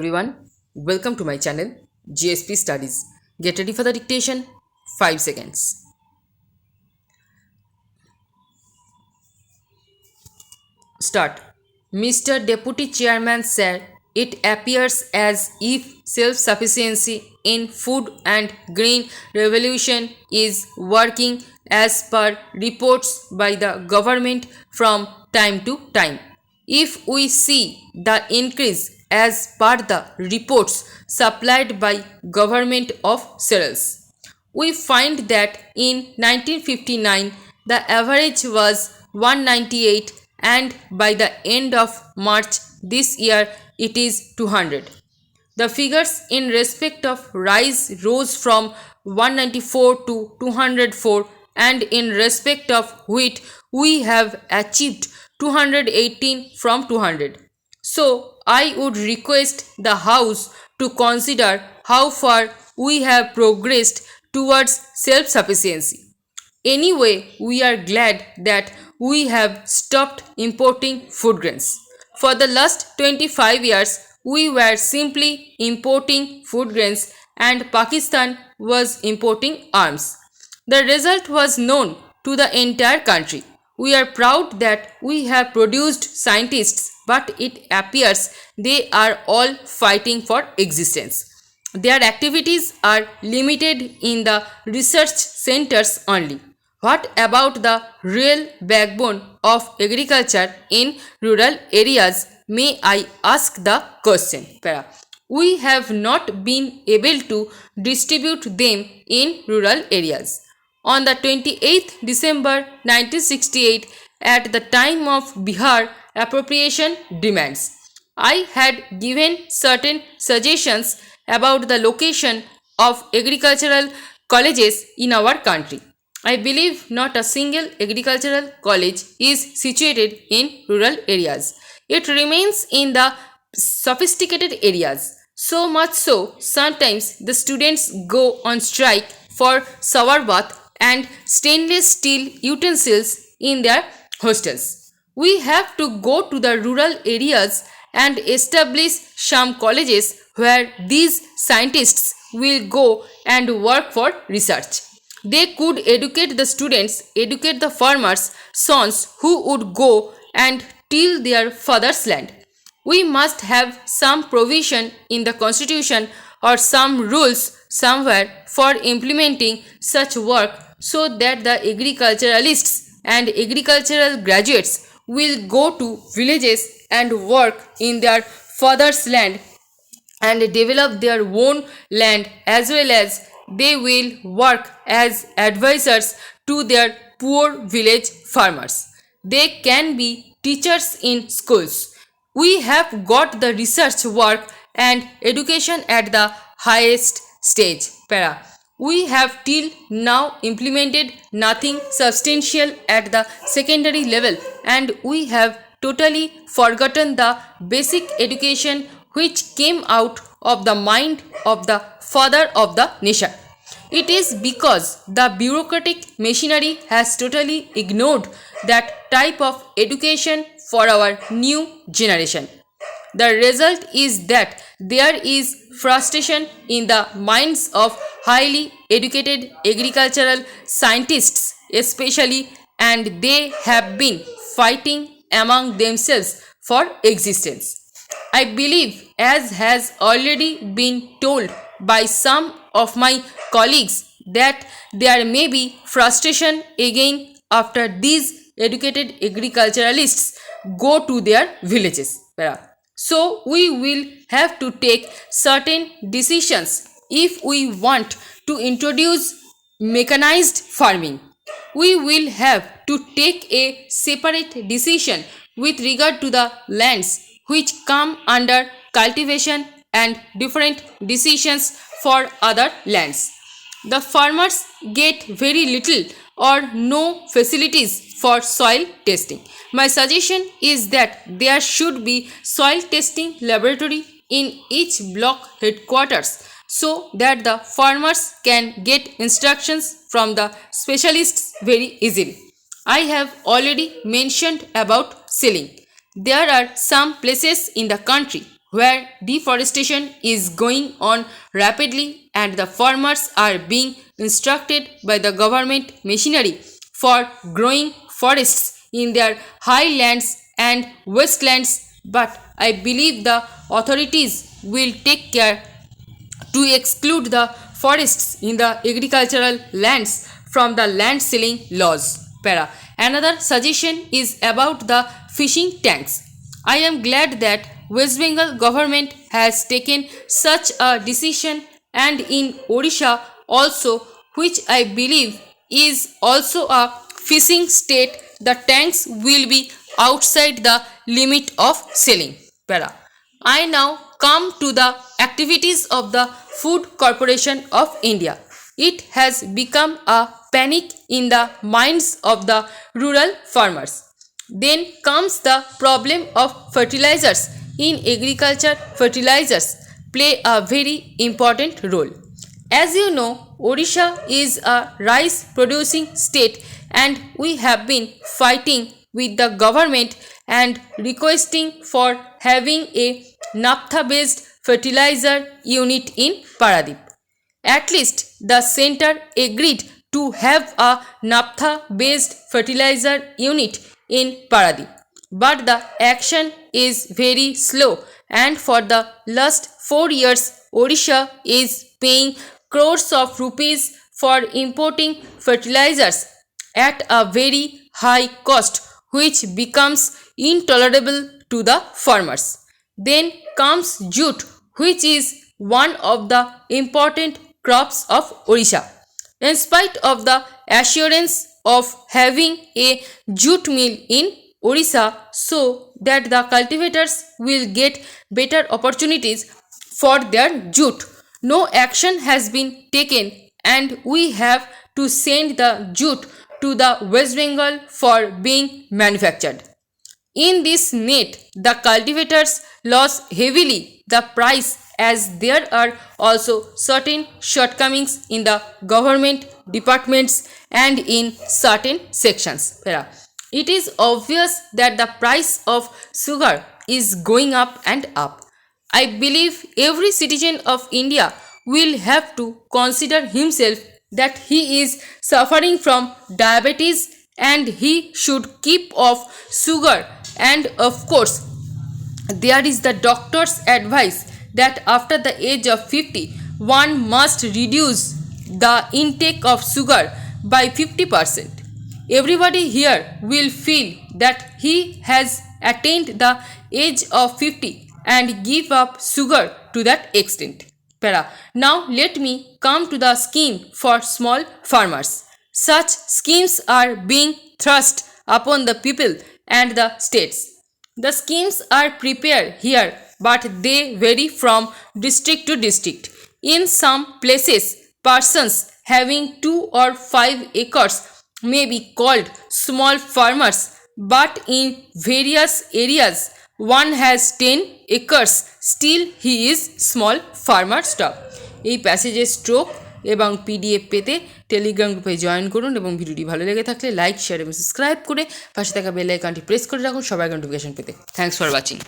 Everyone, welcome to my channel GSP Studies. Get ready for the dictation. 5 seconds. Start. Mr. Deputy Chairman said it appears as if self-sufficiency in food and green revolution is working as per reports by the government from time to time. If we see the increase as per the reports supplied by government of cereals, we find that in 1959 the average was 198 and by the end of March this year it is 200. The figures in respect of rice rose from 194 to 204 and in respect of wheat we have achieved 218 from 200. So I would request the House to consider how far we have progressed towards self-sufficiency. Anyway, we are glad that we have stopped importing food grains. For the last 25 years, we were simply importing food grains and Pakistan was importing arms. The result was known to the entire country. We are proud that we have produced scientists, but it appears they are all fighting for existence. Their activities are limited in the research centers only. What about the real backbone of agriculture in rural areas? May I ask the question? We have not been able to distribute them in rural areas. On the 28th December 1968, at the time of Bihar appropriation demands, I had given certain suggestions about the location of agricultural colleges in our country. I believe not a single agricultural college is situated in rural areas. It remains in the sophisticated areas. So much so, sometimes the students go on strike for shower bath and stainless steel utensils in their hostels. We have to go to the rural areas and establish some colleges where these scientists will go and work for research. They could educate the students, educate the farmers' sons who would go and till their father's land. We must have some provision in the constitution or some rules somewhere for implementing such work so that the agriculturalists and agricultural graduates will go to villages and work in their father's land and develop their own land, as well as they will work as advisors to their poor village farmers. They can be teachers in schools. We have got the research work and education at the highest stage. We have till now implemented nothing substantial at the secondary level and we have totally forgotten the basic education which came out of the mind of the father of the nation. It is because the bureaucratic machinery has totally ignored that type of education for our new generation. The result is that there is frustration in the minds of highly educated agricultural scientists, especially, and they have been fighting among themselves for existence. I believe, as has already been told by some of my colleagues, that there may be frustration again after these educated agriculturalists go to their villages. So we will have to take certain decisions if we want to introduce mechanized farming. We will have to take a separate decision with regard to the lands which come under cultivation and different decisions for other lands. The farmers get very little or no facilities for soil testing. My suggestion is that there should be soil testing laboratory in each block headquarters so that the farmers can get instructions from the specialists very easily. I have already mentioned about selling. There are some places in the country where deforestation is going on rapidly and the farmers are being instructed by the government machinery for growing forests in their highlands and wastelands. But I believe the authorities will take care to exclude the forests in the agricultural lands from the land ceiling laws. Para. Another suggestion is about the fishing tanks. I am glad that West Bengal government has taken such a decision, and in Odisha also, which I believe is also a fishing state, the tanks will be outside the limit of selling. Para. I now come to the activities of the Food Corporation of India. It has become a panic in the minds of the rural farmers. Then comes the problem of fertilizers. In agriculture, fertilizers play a very important role. As you know, Odisha is a rice producing state, and we have been fighting with the government and requesting for having a naphtha based fertilizer unit in Paradip. At least the center agreed to have a naphtha based fertilizer unit in Paradip. But the action is very slow, and for the last 4 years, Odisha is paying crores of rupees for importing fertilizers at a very high cost, which becomes intolerable to the farmers. Then comes jute, which is one of the important crops of Odisha. In spite of the assurance of having a jute mill in Odisha so that the cultivators will get better opportunities for their jute, no action has been taken, and we have to send the jute to the West Bengal for being manufactured. In this net, the cultivators lose heavily the price, as there are also certain shortcomings in the government departments and in certain sections. It is obvious that the price of sugar is going up and up. I believe every citizen of India will have to consider himself that he is suffering from diabetes and he should keep off sugar. And of course, there is the doctor's advice that after the age of 50, one must reduce the intake of sugar by 50%. Everybody here will feel that he has attained the age of 50 and give up sugar to that extent. Now let me come to the scheme for small farmers. Such schemes are being thrust upon the people and the states. The schemes are prepared here, but they vary from district to district. In some places, persons having 2 or 5 acres may be called small farmers, but in various areas, one has 10 acres, still he is small farmer. Stop. এই প্যাসেজের stroke এবং PDF পেতে Telegram গ্রুপে join করুন এবং ভিডিওটি ভালো লেগে থাকলে লাইক, শেয়ার এবং সাবস্ক্রাইব করে পাশে থাকা বেল আইকনটি প্রেস করে রাখুন সবার নোটিফিকেশন পেতে। Thanks for watching.